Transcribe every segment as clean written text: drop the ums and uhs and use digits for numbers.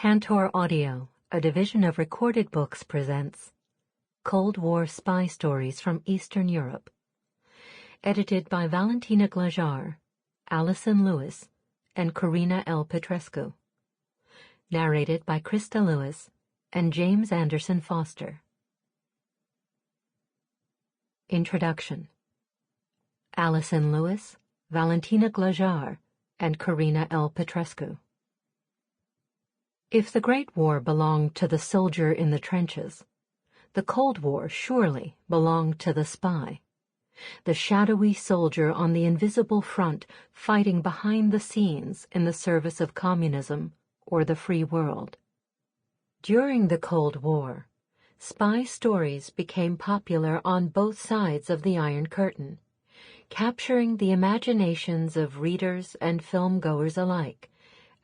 Cantor Audio, a division of Recorded Books, presents Cold War Spy Stories from Eastern Europe. Edited by Valentina Glajar, Alison Lewis, and Corina L. Petrescu. Narrated by Christa Lewis and James Anderson Foster. Introduction. Alison Lewis, Valentina Glajar, and Corina L. Petrescu. If the Great War belonged to the soldier in the trenches, the Cold War surely belonged to the spy, the shadowy soldier on the invisible front fighting behind the scenes in the service of communism or the free world. During the Cold War, spy stories became popular on both sides of the Iron Curtain, capturing the imaginations of readers and filmgoers alike,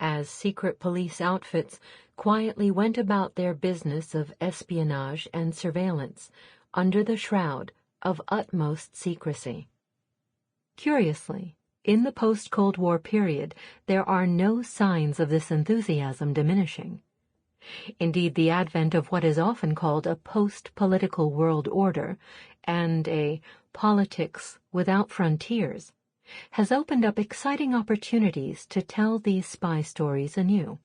as secret police outfits quietly went about their business of espionage and surveillance under the shroud of utmost secrecy. Curiously, in the post-Cold War period, there are no signs of this enthusiasm diminishing. Indeed, the advent of what is often called a post-political world order and a politics without frontiers has opened up exciting opportunities to tell these spy stories anew.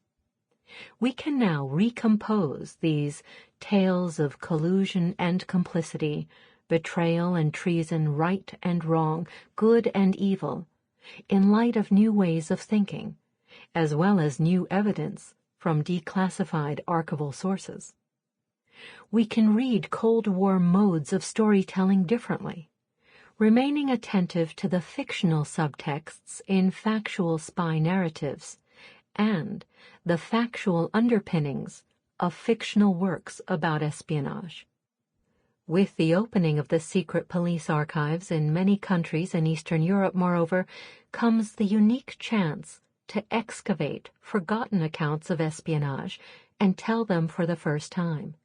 We can now recompose these tales of collusion and complicity, betrayal and treason, right and wrong, good and evil, in light of new ways of thinking, as well as new evidence from declassified archival sources. We can read Cold War modes of storytelling differently, remaining attentive to the fictional subtexts in factual spy narratives and the factual underpinnings of fictional works about espionage. With the opening of the secret police archives in many countries in Eastern Europe, moreover, comes the unique chance to excavate forgotten accounts of espionage and tell them for the first time.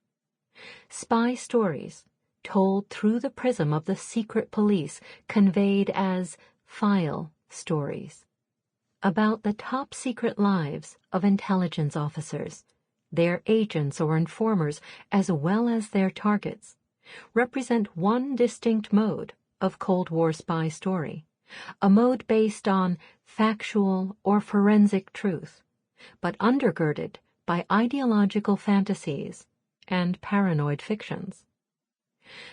Spy stories, told through the prism of the secret police, conveyed as file stories, about the top-secret lives of intelligence officers, their agents or informers, as well as their targets, represent one distinct mode of Cold War spy story, a mode based on factual or forensic truth, but undergirded by ideological fantasies and paranoid fictions.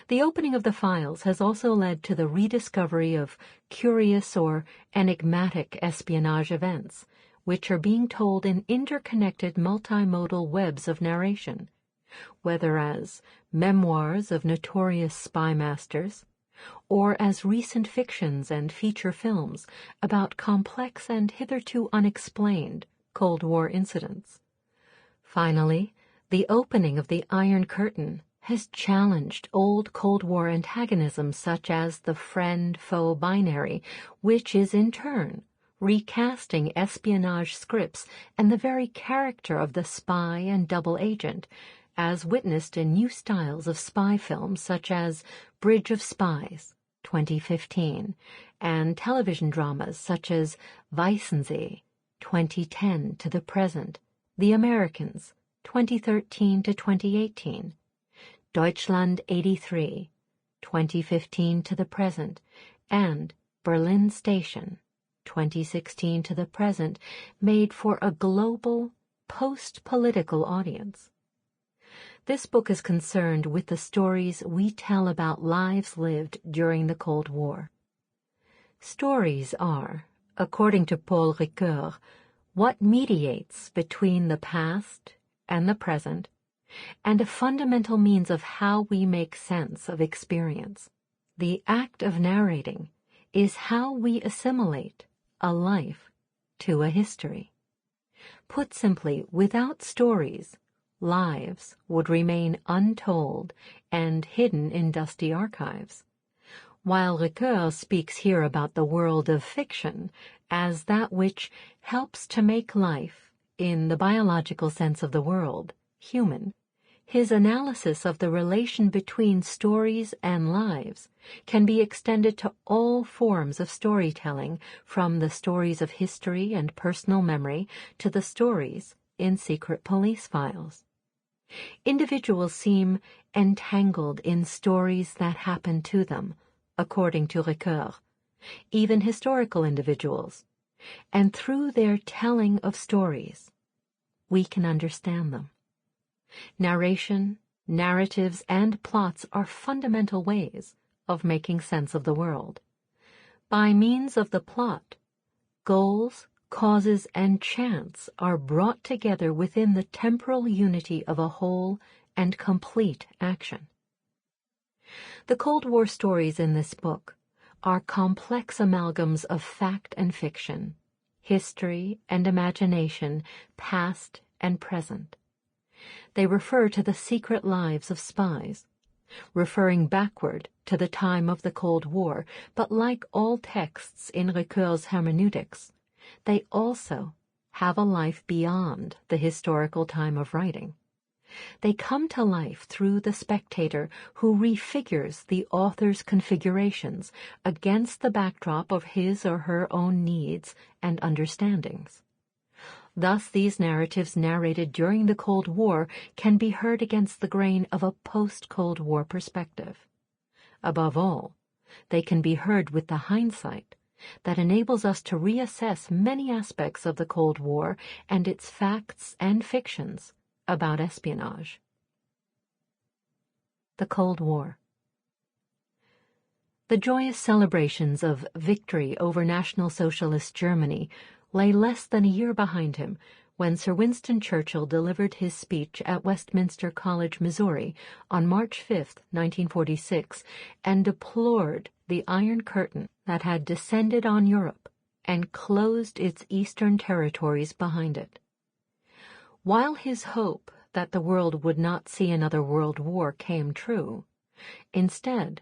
The opening of the files has also led to the rediscovery of curious or enigmatic espionage events, which are being told in interconnected multimodal webs of narration, whether as memoirs of notorious spy masters, or as recent fictions and feature films about complex and hitherto unexplained Cold War incidents. Finally, the opening of the Iron Curtain has challenged old Cold War antagonisms such as the friend-foe binary, which is in turn recasting espionage scripts and the very character of the spy and double agent, as witnessed in new styles of spy films such as Bridge of Spies, 2015, and television dramas such as Weissensee, 2010 to the present, The Americans, 2013 to 2018, Deutschland 83, 2015 to the present, and Berlin Station, 2016 to the present, made for a global, post-political audience. This book is concerned with the stories we tell about lives lived during the Cold War. Stories are, according to Paul Ricoeur, what mediates between the past and the present, and a fundamental means of how we make sense of experience. The act of narrating is how we assimilate a life to a history. Put simply, without stories, lives would remain untold and hidden in dusty archives. While Ricoeur speaks here about the world of fiction as that which helps to make life, in the biological sense of the word, human, his analysis of the relation between stories and lives can be extended to all forms of storytelling, from the stories of history and personal memory to the stories in secret police files. Individuals seem entangled in stories that happen to them, according to Ricoeur, even historical individuals, and through their telling of stories, we can understand them. Narration, narratives, and plots are fundamental ways of making sense of the world. By means of the plot, goals, causes, and chance are brought together within the temporal unity of a whole and complete action. The Cold War stories in this book are complex amalgams of fact and fiction, history and imagination, past and present. They refer to the secret lives of spies, referring backward to the time of the Cold War, but like all texts in Ricoeur's hermeneutics, they also have a life beyond the historical time of writing. They come to life through the spectator who refigures the author's configurations against the backdrop of his or her own needs and understandings. Thus, these narratives narrated during the Cold War can be heard against the grain of a post-Cold War perspective. Above all, they can be heard with the hindsight that enables us to reassess many aspects of the Cold War and its facts and fictions about espionage. The Cold War. The joyous celebrations of victory over National Socialist Germany lay less than a year behind him when Sir Winston Churchill delivered his speech at Westminster College, Missouri, on March 5, 1946, and deplored the Iron Curtain that had descended on Europe and closed its eastern territories behind it. While his hope that the world would not see another world war came true, instead,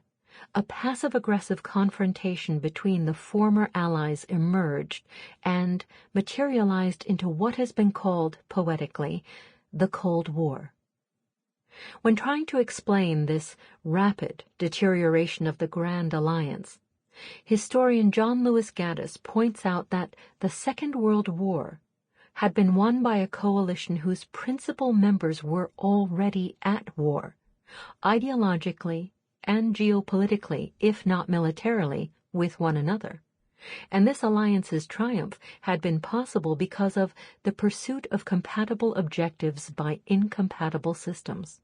a passive-aggressive confrontation between the former allies emerged and materialized into what has been called, poetically, the Cold War. When trying to explain this rapid deterioration of the Grand Alliance, historian John Lewis Gaddis points out that the Second World War had been won by a coalition whose principal members were already at war, ideologically and geopolitically, if not militarily, with one another. And this alliance's triumph had been possible because of the pursuit of compatible objectives by incompatible systems.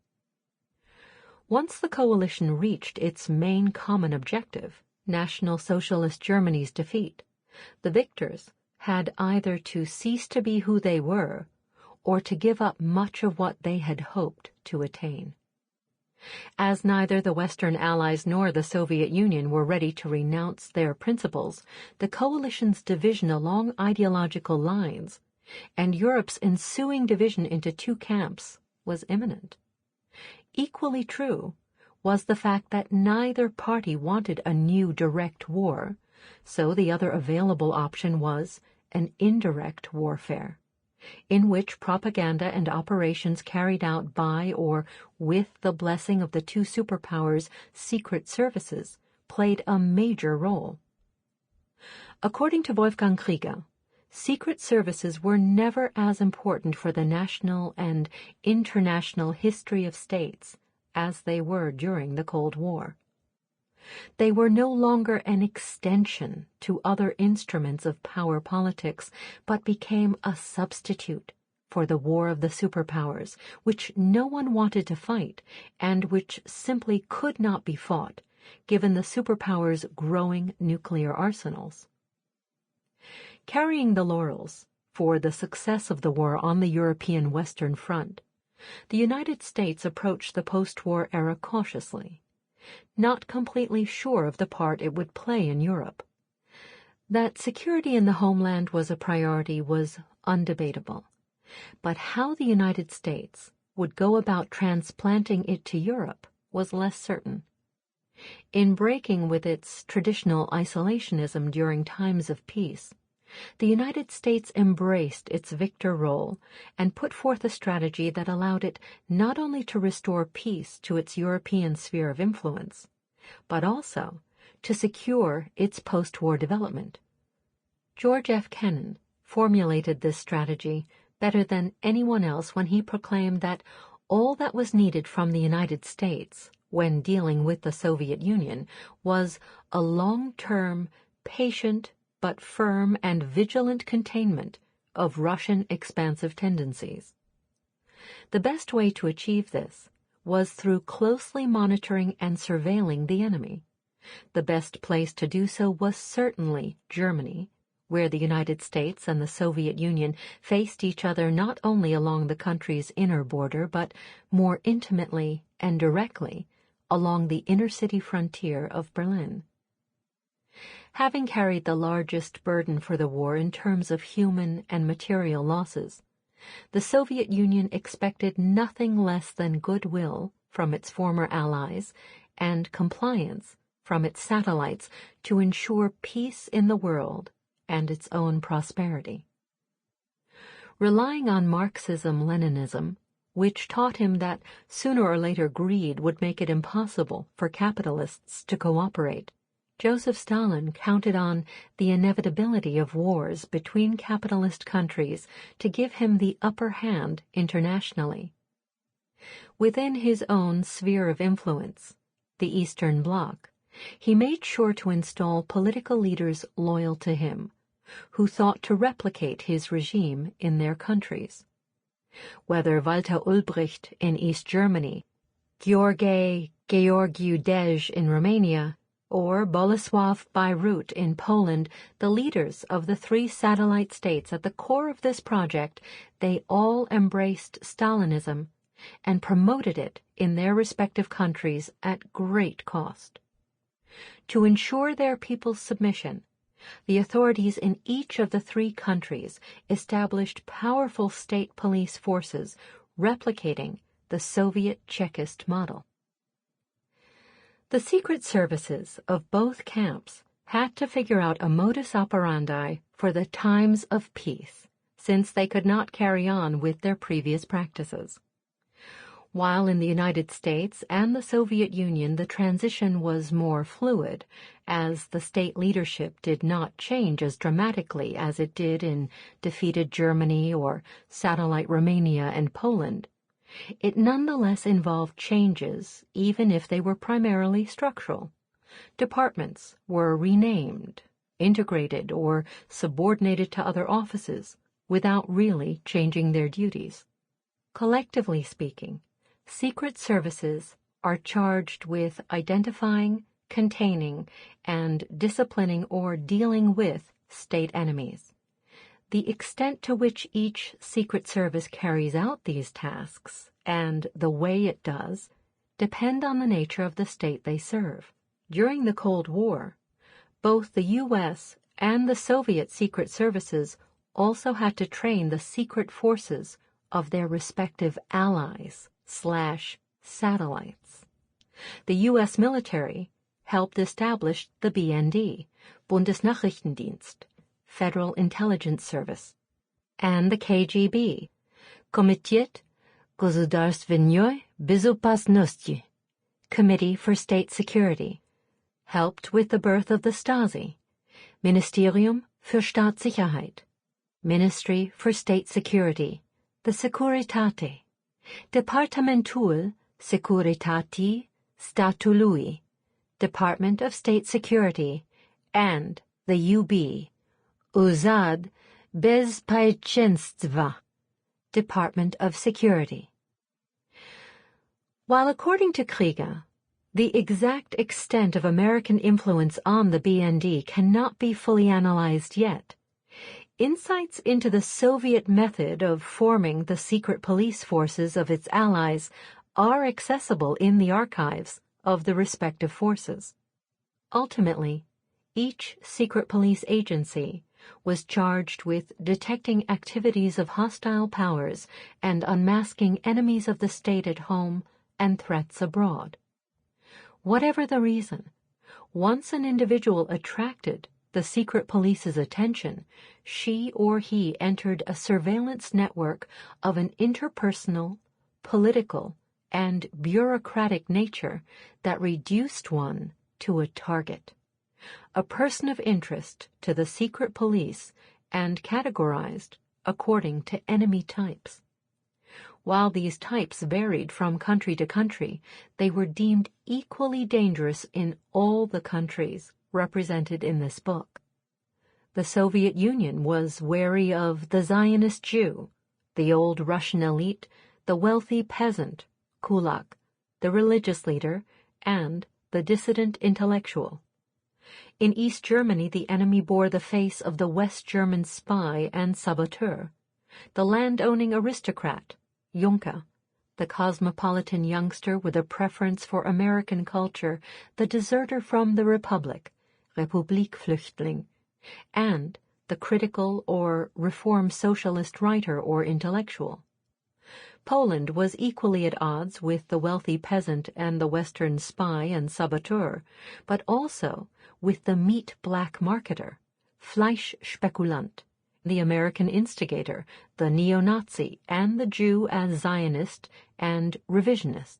Once the coalition reached its main common objective, National Socialist Germany's defeat, the victors had either to cease to be who they were or to give up much of what they had hoped to attain. As neither the Western Allies nor the Soviet Union were ready to renounce their principles, the coalition's division along ideological lines and Europe's ensuing division into two camps was imminent. Equally true was the fact that neither party wanted a new direct war, so the other available option was an indirect warfare, in which propaganda and operations carried out by or with the blessing of the two superpowers' secret services played a major role. According to Wolfgang Krieger, secret services were never as important for the national and international history of states as they were during the Cold War. They were no longer an extension to other instruments of power politics, but became a substitute for the war of the superpowers, which no one wanted to fight and which simply could not be fought, given the superpowers' growing nuclear arsenals. Carrying the laurels for the success of the war on the European Western Front, the United States approached the post-war era cautiously, not completely sure of the part it would play in Europe. That security in the homeland was a priority was undebatable, but how the United States would go about transplanting it to Europe was less certain. In breaking with its traditional isolationism during times of peace, the United States embraced its victor role and put forth a strategy that allowed it not only to restore peace to its European sphere of influence, but also to secure its post-war development. George F. Kennan formulated this strategy better than anyone else when he proclaimed that all that was needed from the United States when dealing with the Soviet Union was a long-term, patient but firm and vigilant containment of Russian expansive tendencies. The best way to achieve this was through closely monitoring and surveilling the enemy. The best place to do so was certainly Germany, where the United States and the Soviet Union faced each other not only along the country's inner border, but more intimately and directly along the inner-city frontier of Berlin. Having carried the largest burden for the war in terms of human and material losses, the Soviet Union expected nothing less than goodwill from its former allies and compliance from its satellites to ensure peace in the world and its own prosperity. Relying on Marxism-Leninism, which taught him that sooner or later greed would make it impossible for capitalists to cooperate, Joseph Stalin counted on the inevitability of wars between capitalist countries to give him the upper hand internationally. Within his own sphere of influence, the Eastern Bloc, he made sure to install political leaders loyal to him, who thought to replicate his regime in their countries. Whether Walter Ulbricht in East Germany, Georgiu Dej in Romania, or Bolesław Bierut in Poland, the leaders of the three satellite states at the core of this project, they all embraced Stalinism and promoted it in their respective countries at great cost. To ensure their people's submission, the authorities in each of the three countries established powerful state police forces replicating the Soviet Chekist model. The secret services of both camps had to figure out a modus operandi for the times of peace, since they could not carry on with their previous practices. While in the United States and the Soviet Union the transition was more fluid, as the state leadership did not change as dramatically as it did in defeated Germany or satellite Romania and Poland, it nonetheless involved changes, even if they were primarily structural. Departments were renamed, integrated, or subordinated to other offices without really changing their duties. Collectively speaking, secret services are charged with identifying, containing, and disciplining or dealing with state enemies. The extent to which each secret service carries out these tasks and the way it does depend on the nature of the state they serve. During the Cold War, both the U.S. and the Soviet secret services also had to train the secret forces of their respective allies/satellites. The U.S. military helped establish the BND, Bundesnachrichtendienst, Federal Intelligence Service, and the KGB, Komitet Gosударственной Безопасности, Committee for State Security, helped with the birth of the Stasi, Ministerium für Staatssicherheit, Ministry for State Security, the Securitate, Departamentul Securitati Statului, Department of State Security, and the UB, Uzad Bezpieczeństwa, Department of Security. While according to Krieger, the exact extent of American influence on the BND cannot be fully analyzed yet, insights into the Soviet method of forming the secret police forces of its allies are accessible in the archives of the respective forces. Ultimately, each secret police agency was charged with detecting activities of hostile powers and unmasking enemies of the state at home and threats abroad. Whatever the reason, once an individual attracted the secret police's attention, she or he entered a surveillance network of an interpersonal, political, and bureaucratic nature that reduced one to a target, a person of interest to the secret police and categorized according to enemy types. While these types varied from country to country, they were deemed equally dangerous in all the countries represented in this book. The Soviet Union was wary of the Zionist Jew, the old Russian elite, the wealthy peasant, kulak, the religious leader, and the dissident intellectual. In East Germany, the enemy bore the face of the West German spy and saboteur, the land-owning aristocrat, Junker, the cosmopolitan youngster with a preference for American culture, the deserter from the Republic, Republikflüchtling, and the critical or reform socialist writer or intellectual. Poland was equally at odds with the wealthy peasant and the Western spy and saboteur, but also with the meat black marketer, Fleischspekulant, the American instigator, the neo-Nazi, and the Jew as Zionist and revisionist.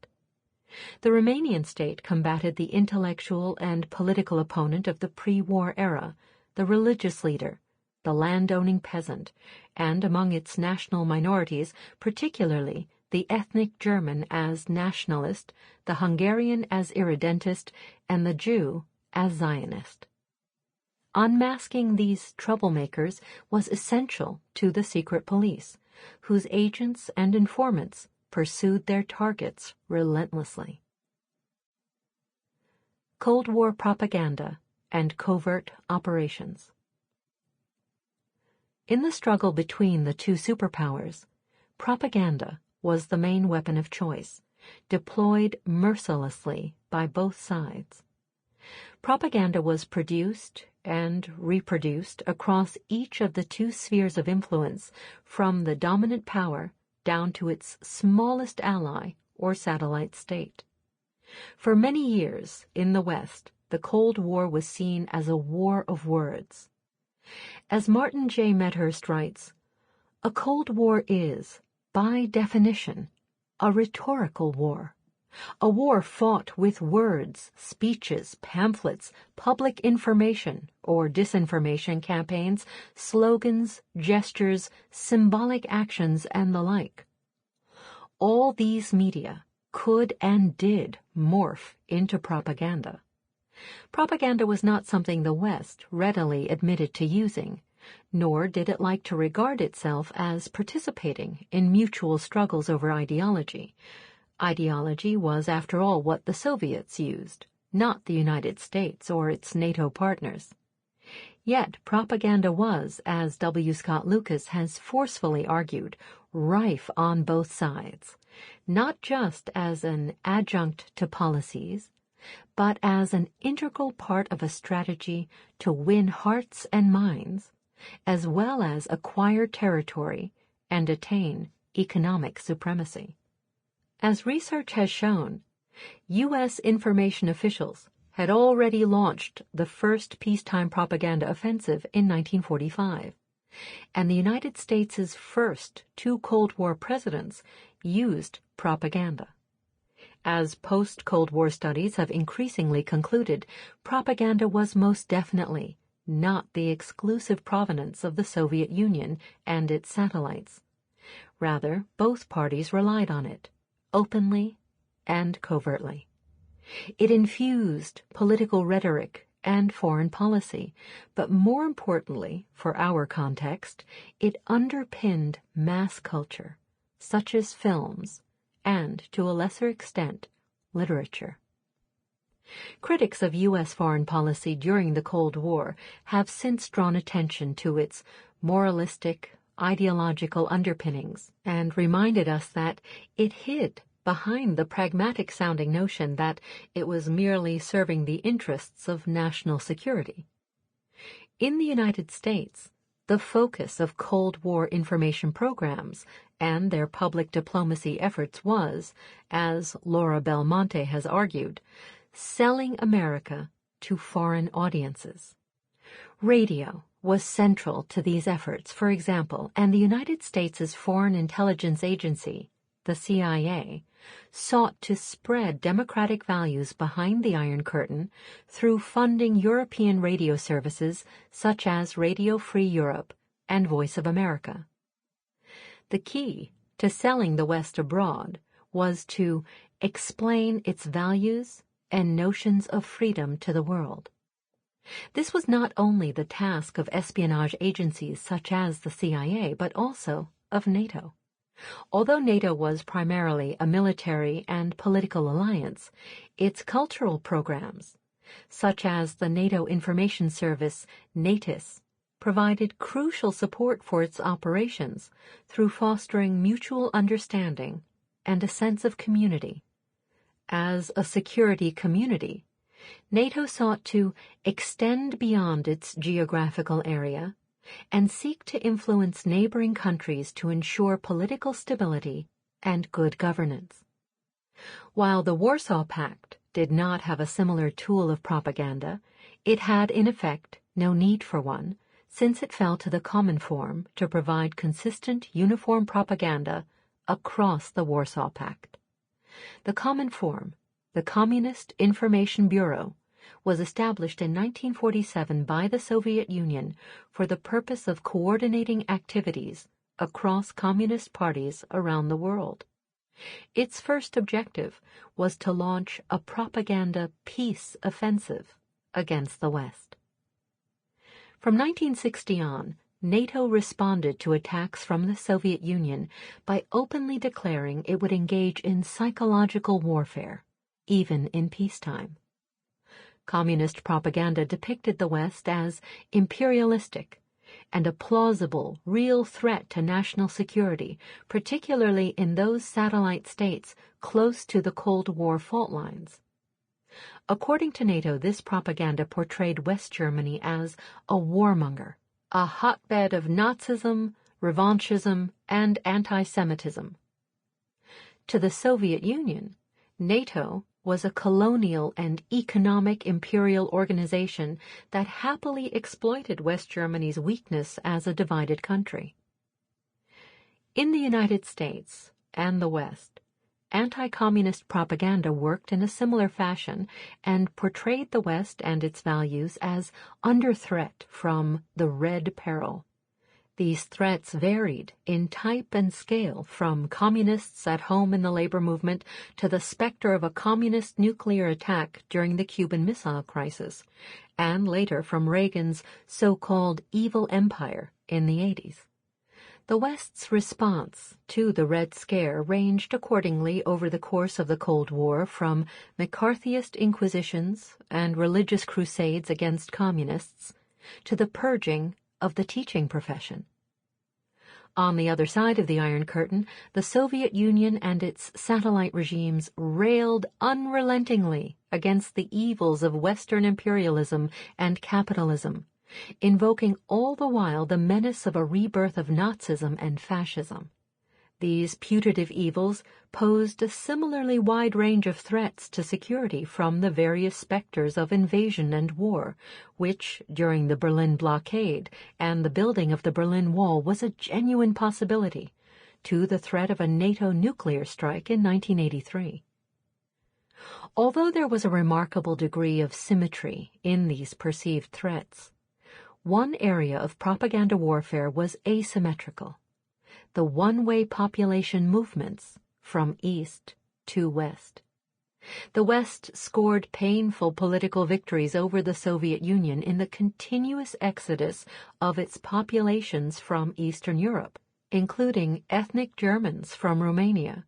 The Romanian state combated the intellectual and political opponent of the pre-war era, the religious leader, the land-owning peasant, and among its national minorities, particularly the ethnic German as nationalist, the Hungarian as irredentist, and the Jew as Zionist. Unmasking these troublemakers was essential to the secret police, whose agents and informants pursued their targets relentlessly. Cold War propaganda and covert operations. In the struggle between the two superpowers, propaganda was the main weapon of choice, deployed mercilessly by both sides. Propaganda was produced and reproduced across each of the two spheres of influence, from the dominant power down to its smallest ally or satellite state. For many years in the West, the Cold War was seen as a war of words. As Martin J. Medhurst writes, "A Cold War is, by definition, a rhetorical war. A war fought with words, speeches, pamphlets, public information or disinformation campaigns, slogans, gestures, symbolic actions, and the like. All these media could and did morph into propaganda. Propaganda was not something the West readily admitted to using, nor did it like to regard itself as participating in mutual struggles over ideology. Ideology was, after all, what the Soviets used, not the United States or its NATO partners. Yet propaganda was, as W. Scott Lucas has forcefully argued, rife on both sides, not just as an adjunct to policies, but as an integral part of a strategy to win hearts and minds, as well as acquire territory and attain economic supremacy. As research has shown, U.S. information officials had already launched the first peacetime propaganda offensive in 1945, and the United States' first two Cold War presidents used propaganda. As post-Cold War studies have increasingly concluded, propaganda was most definitely not the exclusive provenance of the Soviet Union and its satellites. Rather, both parties relied on it, openly and covertly. It infused political rhetoric and foreign policy, but more importantly, for our context, it underpinned mass culture, such as films, and, to a lesser extent, literature. Critics of U.S. foreign policy during the Cold War have since drawn attention to its moralistic, ideological underpinnings and reminded us that it hid behind the pragmatic-sounding notion that it was merely serving the interests of national security. In the United States, the focus of Cold War information programs and their public diplomacy efforts was, as Laura Belmonte has argued, selling America to foreign audiences. Radio was central to these efforts, for example, and the United States' Foreign Intelligence Agency, the CIA, sought to spread democratic values behind the Iron Curtain through funding European radio services such as Radio Free Europe and Voice of America. The key to selling the West abroad was to explain its values and notions of freedom to the world. This was not only the task of espionage agencies such as the CIA, but also of NATO. Although NATO was primarily a military and political alliance, its cultural programs, such as the NATO Information Service, NATIS, provided crucial support for its operations through fostering mutual understanding and a sense of community. As a security community, NATO sought to extend beyond its geographical area and seek to influence neighboring countries to ensure political stability and good governance. While the Warsaw Pact did not have a similar tool of propaganda, it had in effect no need for one, since it fell to the Common Form to provide consistent, uniform propaganda across the Warsaw Pact. The Common Form, the Communist Information Bureau, was established in 1947 by the Soviet Union for the purpose of coordinating activities across communist parties around the world. Its first objective was to launch a propaganda peace offensive against the West. From 1960 on, NATO responded to attacks from the Soviet Union by openly declaring it would engage in psychological warfare, even in peacetime. Communist propaganda depicted the West as imperialistic and a plausible, real threat to national security, particularly in those satellite states close to the Cold War fault lines. According to NATO, this propaganda portrayed West Germany as a warmonger, a hotbed of Nazism, revanchism, and anti-Semitism. To the Soviet Union, NATO was a colonial and economic imperial organization that happily exploited West Germany's weakness as a divided country. In the United States and the West, anti-communist propaganda worked in a similar fashion and portrayed the West and its values as under threat from the Red Peril. These threats varied in type and scale, from communists at home in the labor movement to the specter of a communist nuclear attack during the Cuban Missile Crisis, and later from Reagan's so-called evil empire in the 80s. The West's response to the Red Scare ranged accordingly over the course of the Cold War from McCarthyist inquisitions and religious crusades against communists to the purging of the teaching profession. On the other side of the Iron Curtain, the Soviet Union and its satellite regimes railed unrelentingly against the evils of Western imperialism and capitalism, invoking all the while the menace of a rebirth of Nazism and fascism. These putative evils posed a similarly wide range of threats to security from the various specters of invasion and war, which, during the Berlin blockade and the building of the Berlin Wall, was a genuine possibility, to the threat of a NATO nuclear strike in 1983. Although there was a remarkable degree of symmetry in these perceived threats, one area of propaganda warfare was asymmetrical: the one-way population movements from east to west. The West scored painful political victories over the Soviet Union in the continuous exodus of its populations from Eastern Europe, including ethnic Germans from Romania,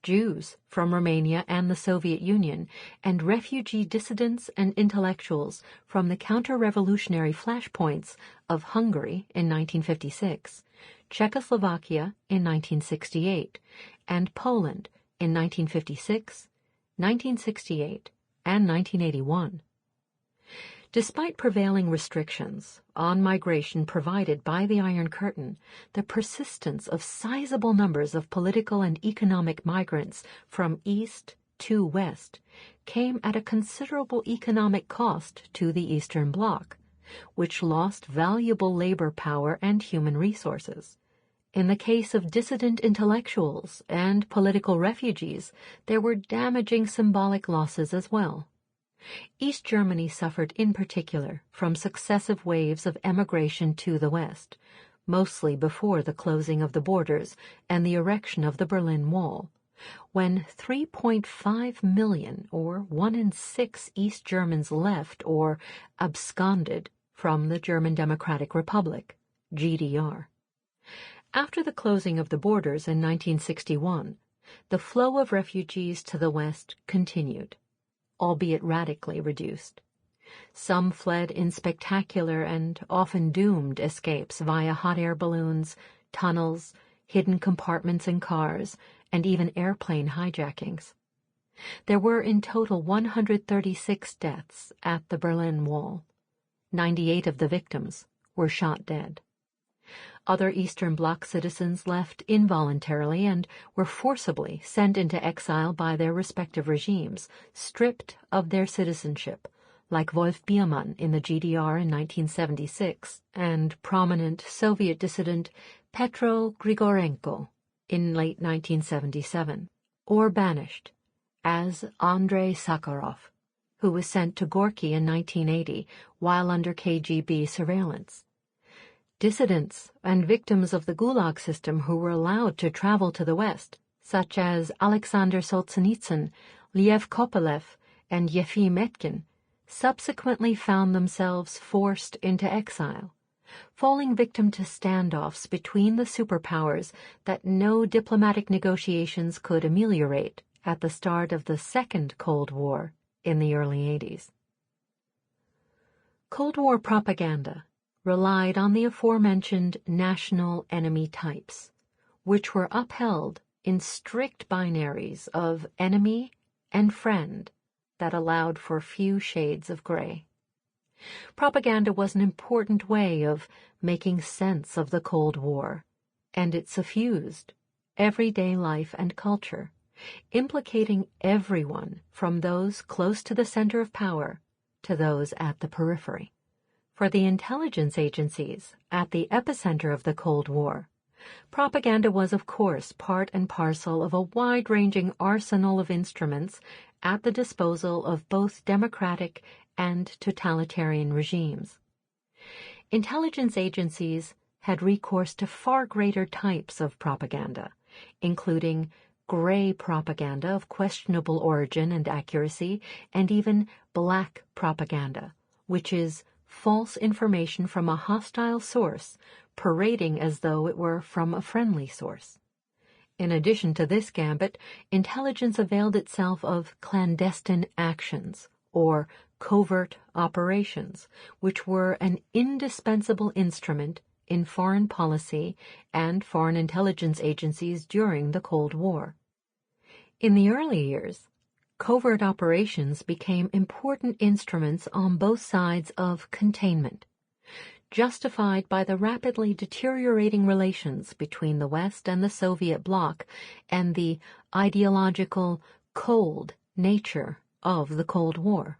Jews from Romania and the Soviet Union, and refugee dissidents and intellectuals from the counter-revolutionary flashpoints of Hungary in 1956, Czechoslovakia in 1968, and Poland in 1956, 1968, and 1981. Despite prevailing restrictions on migration provided by the Iron Curtain, the persistence of sizable numbers of political and economic migrants from east to west came at a considerable economic cost to the Eastern Bloc, which lost valuable labor power and human resources. In the case of dissident intellectuals and political refugees, there were damaging symbolic losses as well. East Germany suffered in particular from successive waves of emigration to the West, mostly before the closing of the borders and the erection of the Berlin Wall, when 3.5 million, or 1 in 6 East Germans left or absconded from the German Democratic Republic, GDR. After the closing of the borders in 1961, the flow of refugees to the west continued, albeit radically reduced. Some fled in spectacular and often doomed escapes via hot air balloons, tunnels, hidden compartments in cars, and even airplane hijackings. There were in total 136 deaths at the Berlin Wall. 98 of the victims were shot dead. Other Eastern Bloc citizens left involuntarily and were forcibly sent into exile by their respective regimes, stripped of their citizenship, like Wolf Biermann in the GDR in 1976 and prominent Soviet dissident Petro Grigorenko in late 1977, or banished, as Andrei Sakharov, who was sent to Gorky in 1980 while under KGB surveillance. Dissidents and victims of the Gulag system who were allowed to travel to the West, such as Alexander Solzhenitsyn, Lev Kopelev, and Yefim Etkin, subsequently found themselves forced into exile, falling victim to standoffs between the superpowers that no diplomatic negotiations could ameliorate at the start of the Second Cold War in the early 80s. Cold War propaganda relied on the aforementioned national enemy types, which were upheld in strict binaries of enemy and friend that allowed for few shades of gray. Propaganda was an important way of making sense of the Cold War, and it suffused everyday life and culture, implicating everyone from those close to the center of power to those at the periphery. For the intelligence agencies at the epicenter of the Cold War, propaganda was, of course, part and parcel of a wide-ranging arsenal of instruments at the disposal of both democratic and totalitarian regimes. Intelligence agencies had recourse to far greater types of propaganda, including gray propaganda of questionable origin and accuracy, and even black propaganda, which is false information from a hostile source parading as though it were from a friendly source. In addition to this gambit, intelligence availed itself of clandestine actions, or covert operations, which were an indispensable instrument in foreign policy and foreign intelligence agencies during the Cold War. In the early years, covert operations became important instruments on both sides of containment, justified by the rapidly deteriorating relations between the West and the Soviet bloc and the ideological, cold nature of the Cold War.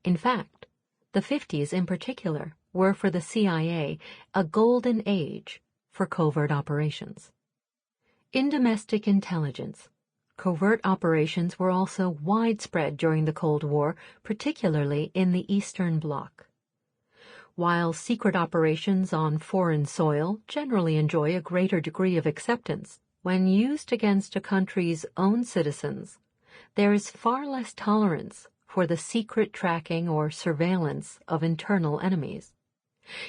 In fact, the 50s in particular were for the CIA a golden age for covert operations. In domestic intelligence, covert operations were also widespread during the Cold War, particularly in the Eastern Bloc. While secret operations on foreign soil generally enjoy a greater degree of acceptance when used against a country's own citizens, there is far less tolerance for the secret tracking or surveillance of internal enemies.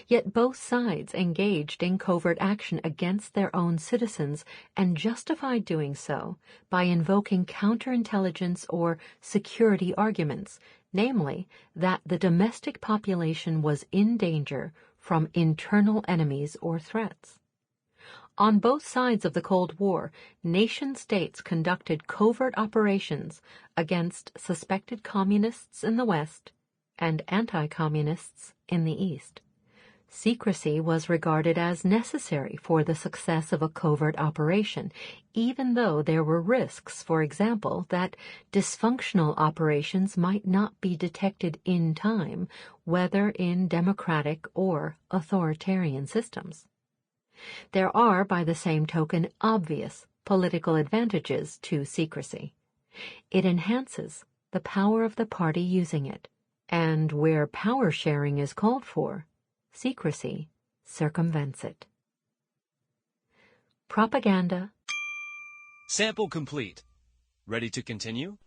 Yet both sides engaged in covert action against their own citizens and justified doing so by invoking counterintelligence or security arguments, namely that the domestic population was in danger from internal enemies or threats. On both sides of the Cold War, nation-states conducted covert operations against suspected communists in the West and anti-communists in the East. Secrecy was regarded as necessary for the success of a covert operation, even though there were risks, for example, that dysfunctional operations might not be detected in time, whether in democratic or authoritarian systems. There are, by the same token, obvious political advantages to secrecy. It enhances the power of the party using it, and where power sharing is called for, secrecy circumvents it. propaganda. Sample complete. Ready to continue?